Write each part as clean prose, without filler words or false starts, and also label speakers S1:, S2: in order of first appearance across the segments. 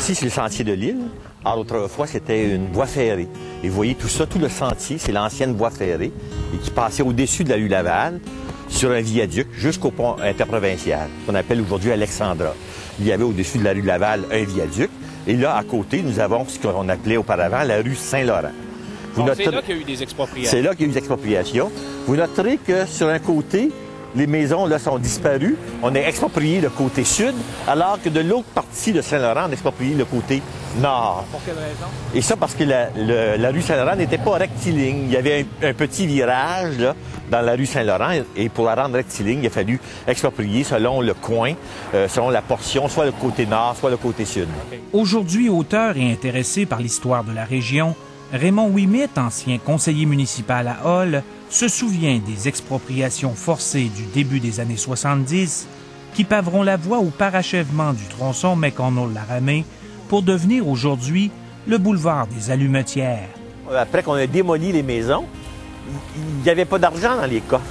S1: Ici, c'est le sentier de l'île. Alors, autrefois, c'était une voie ferrée. Et vous voyez tout ça, tout le sentier, c'est l'ancienne voie ferrée et qui passait au-dessus de la rue Laval sur un viaduc jusqu'au pont interprovincial, qu'on appelle aujourd'hui Alexandra. Il y avait au-dessus de la rue Laval un viaduc. Et là, à côté, nous avons ce qu'on appelait auparavant la rue Saint-Laurent.
S2: C'est là qu'il y a eu des expropriations.
S1: C'est là qu'il y a eu des expropriations. Vous noterez que sur un côté, les maisons là sont disparues. On a exproprié le côté sud, alors que de l'autre partie de Saint-Laurent, on a exproprié le côté nord.
S2: Pour quelle raison?
S1: Et ça parce que la rue Saint-Laurent n'était pas rectiligne. Il y avait un petit virage là, dans la rue Saint-Laurent, et pour la rendre rectiligne, il a fallu exproprier selon le coin, selon la portion, soit le côté nord, soit le côté sud.
S3: Aujourd'hui, auteur et intéressé par l'histoire de la région, Raymond Ouimet, ancien conseiller municipal à Hall, se souvient des expropriations forcées du début des années 70 qui paveront la voie au parachèvement du tronçon McConnell-Laramie pour devenir aujourd'hui le boulevard des Allumetières.
S1: Après qu'on a démoli les maisons, il n'y avait pas d'argent dans les coffres.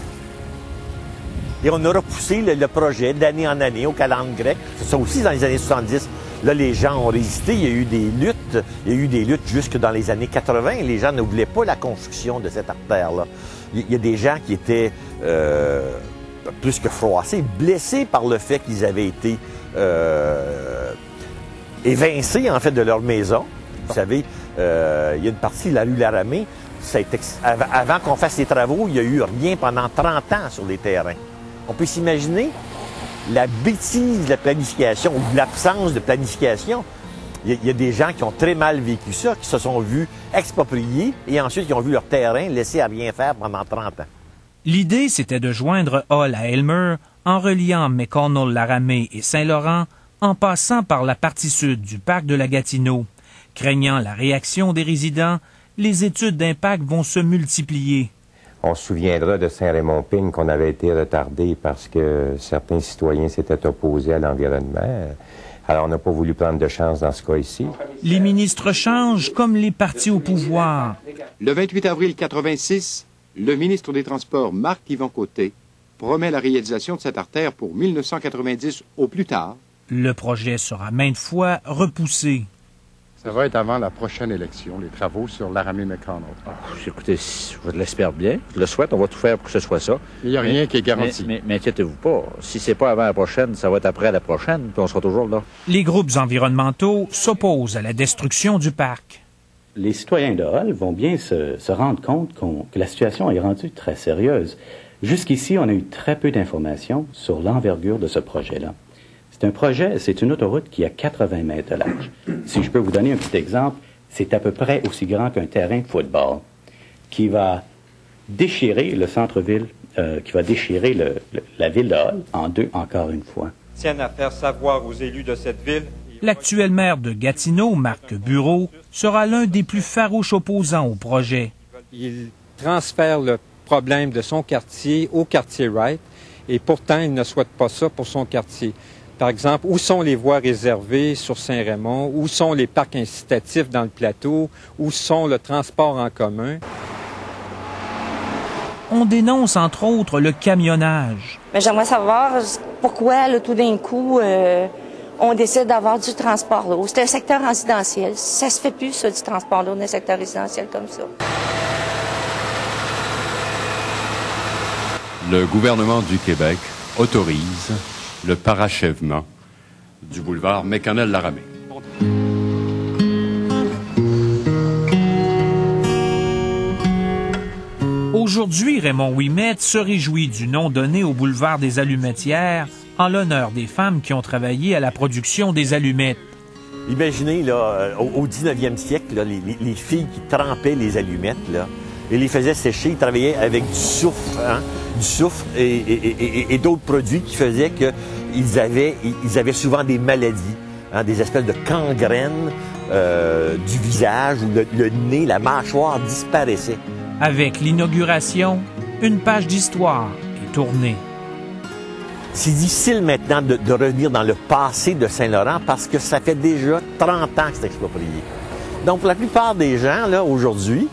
S1: Et on a repoussé le projet d'année en année au calendrier grec. Ça aussi dans les années 70. Là, les gens ont résisté. Il y a eu des luttes. Il y a eu des luttes jusque dans les années 80. Les gens ne voulaient pas la construction de cette artère-là. Il y a des gens qui étaient plus que froissés, blessés par le fait qu'ils avaient été évincés, en fait, de leur maison. Vous savez, il y a une partie de la rue Laramie. Avant qu'on fasse les travaux, il n'y a eu rien pendant 30 ans sur les terrains. On peut s'imaginer la bêtise de la planification ou de l'absence de planification. Il y a des gens qui ont très mal vécu ça, qui se sont vus expropriés et ensuite qui ont vu leur terrain laissé à rien faire pendant 30 ans.
S3: L'idée, c'était de joindre Hall à Aylmer en reliant McConnell-Laramie et Saint-Laurent en passant par la partie sud du parc de la Gatineau. Craignant la réaction des résidents, les études d'impact vont se multiplier.
S4: On se souviendra de Saint-Raymond-Pine qu'on avait été retardé parce que certains citoyens s'étaient opposés à l'environnement. Alors, on n'a pas voulu prendre de chance dans ce cas ici.
S3: Les ministres changent comme les partis au pouvoir.
S5: Le 28 avril 86, le ministre des Transports, Marc-Yvan Côté, promet la réalisation de cette artère pour 1990 au plus tard.
S3: Le projet sera maintes fois repoussé.
S5: Ça va être avant la prochaine élection, les travaux sur Laramie-McConnell.
S6: Écoutez, je l'espère bien, je le souhaite, on va tout faire pour que ce soit ça.
S5: Il n'y a rien qui est garanti.
S6: Mais inquiétez-vous pas, si c'est pas avant la prochaine, ça va être après la prochaine, puis on sera toujours là.
S3: Les groupes environnementaux s'opposent à la destruction du parc.
S7: Les citoyens de Hall vont bien se rendre compte que la situation est rendue très sérieuse. Jusqu'ici, on a eu très peu d'informations sur l'envergure de ce projet-là. C'est un projet, c'est une autoroute qui a 80 mètres de large. Si je peux vous donner un petit exemple, c'est à peu près aussi grand qu'un terrain de football qui va déchirer le centre-ville, qui va déchirer la ville de Hall en deux encore une fois.
S8: Tiennent à faire savoir aux élus de cette ville.
S3: L'actuel maire de Gatineau, Marc Bureau, sera l'un des plus farouches opposants au projet.
S8: Il transfère le problème de son quartier au quartier Wright et pourtant il ne souhaite pas ça pour son quartier. Par exemple, où sont les voies réservées sur Saint-Raymond? Où sont les parcs incitatifs dans le plateau? Où sont le transport en commun?
S3: On dénonce entre autres le camionnage.
S9: Mais j'aimerais savoir pourquoi, là, tout d'un coup, on décide d'avoir du transport d'eau. C'est un secteur résidentiel. Ça se fait plus, ça, du transport d'eau dans un secteur résidentiel comme ça.
S10: Le gouvernement du Québec autorise le parachèvement du boulevard McConnell-Laramie.
S3: Aujourd'hui, Raymond Ouimet se réjouit du nom donné au boulevard des Allumetières en l'honneur des femmes qui ont travaillé à la production des allumettes.
S1: Imaginez, là, au 19e siècle, là, les filles qui trempaient les allumettes, là, et les faisaient sécher, ils travaillaient avec du soufre, hein, du soufre et d'autres produits qui faisaient qu'ils avaient souvent des maladies, hein, des espèces de gangrènes du visage où le nez, la mâchoire disparaissait.
S3: Avec l'inauguration, une page d'histoire est tournée.
S1: C'est difficile maintenant de revenir dans le passé de Saint-Laurent parce que ça fait déjà 30 ans que c'est exproprié. Donc, pour la plupart des gens, là, aujourd'hui,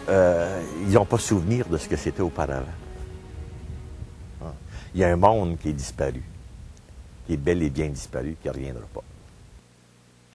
S1: ils n'ont pas souvenir de ce que c'était auparavant. Il y a un monde qui est disparu, qui est bel et bien disparu, qui ne reviendra pas.